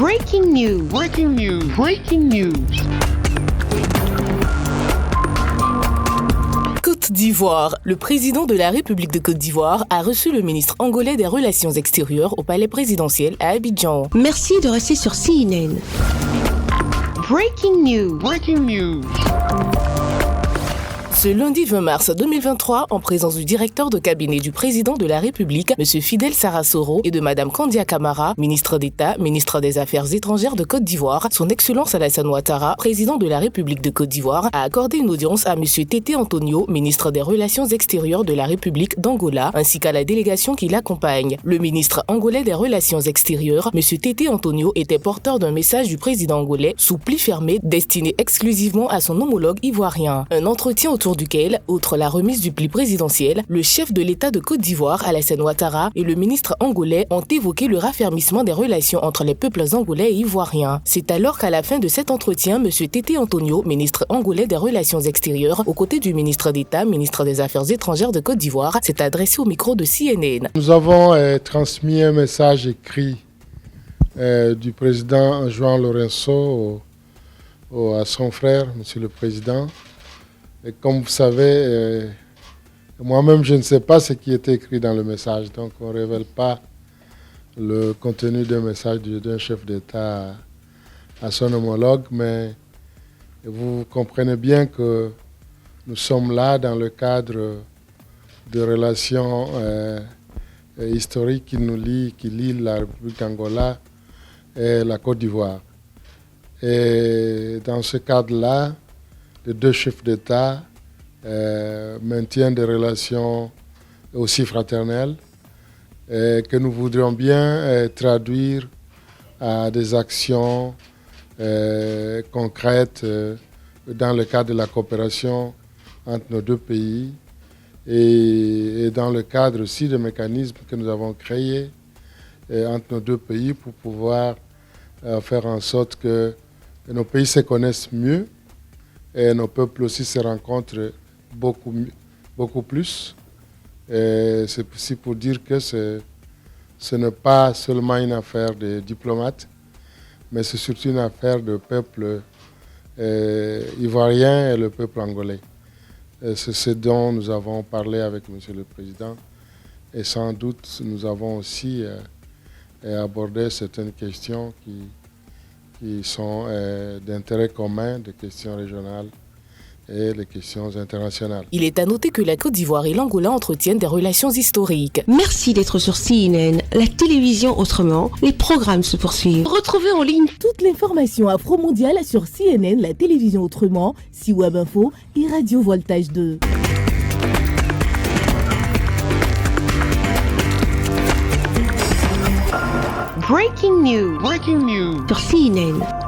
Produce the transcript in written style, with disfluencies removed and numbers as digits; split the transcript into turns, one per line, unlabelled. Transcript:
Breaking news.
Breaking news.
Breaking news.
Côte d'Ivoire. Le président de la République de Côte d'Ivoire a reçu le ministre angolais des Relations extérieures au palais présidentiel à Abidjan.
Merci de rester sur CNN.
Breaking news.
Breaking news.
Ce lundi 20 mars 2023, en présence du directeur de cabinet du président de la République, M. Fidel Sarasoro, et de Mme Kandia Camara, ministre d'État, ministre des Affaires étrangères de Côte d'Ivoire, son Excellence Alassane Ouattara, président de la République de Côte d'Ivoire, a accordé une audience à M. Tété Antonio, ministre des Relations extérieures de la République d'Angola, ainsi qu'à la délégation qui l'accompagne. Le ministre angolais des Relations extérieures, M. Tété Antonio, était porteur d'un message du président angolais sous pli fermé destiné exclusivement à son homologue ivoirien. Un entretien autour duquel, outre la remise du pli présidentiel, le chef de l'État de Côte d'Ivoire, Alassane Ouattara, et le ministre angolais ont évoqué le raffermissement des relations entre les peuples angolais et ivoiriens. C'est alors qu'à la fin de cet entretien, M. Tété Antonio, ministre angolais des Relations extérieures, aux côtés du ministre d'État, ministre des Affaires étrangères de Côte d'Ivoire, s'est adressé au micro de CNN.
Nous avons transmis un message écrit du président João Lourenço à son frère, Monsieur le Président. Et comme vous savez, moi-même, je ne sais pas ce qui était écrit dans le message. Donc, on ne révèle pas le contenu d'un message d'un chef d'État à son homologue. Mais vous comprenez bien que nous sommes là dans le cadre de relations historiques qui lient la République d'Angola et la Côte d'Ivoire. Et dans ce cadre-là, les deux chefs d'État maintiennent des relations aussi fraternelles que nous voudrions bien traduire à des actions concrètes dans le cadre de la coopération entre nos deux pays et dans le cadre aussi des mécanismes que nous avons créés entre nos deux pays pour pouvoir faire en sorte que nos pays se connaissent mieux et nos peuples aussi se rencontrent beaucoup plus. C'est aussi pour dire que ce n'est pas seulement une affaire de diplomates, mais c'est surtout une affaire de peuple ivoirien et le peuple angolais. C'est ce dont nous avons parlé avec M. le Président. Et sans doute, nous avons aussi abordé certaines questions qui sont d'intérêt commun, des questions régionales et les questions internationales.
Il est à noter que la Côte d'Ivoire et l'Angola entretiennent des relations historiques.
Merci d'être sur CNN, la télévision autrement. Les programmes se poursuivent. Retrouvez en ligne
toute l'information afro-mondiale sur CNN, la télévision autrement, C-Web Info et Radio Voltage 2.
Breaking news.
Breaking news.
sur CNN.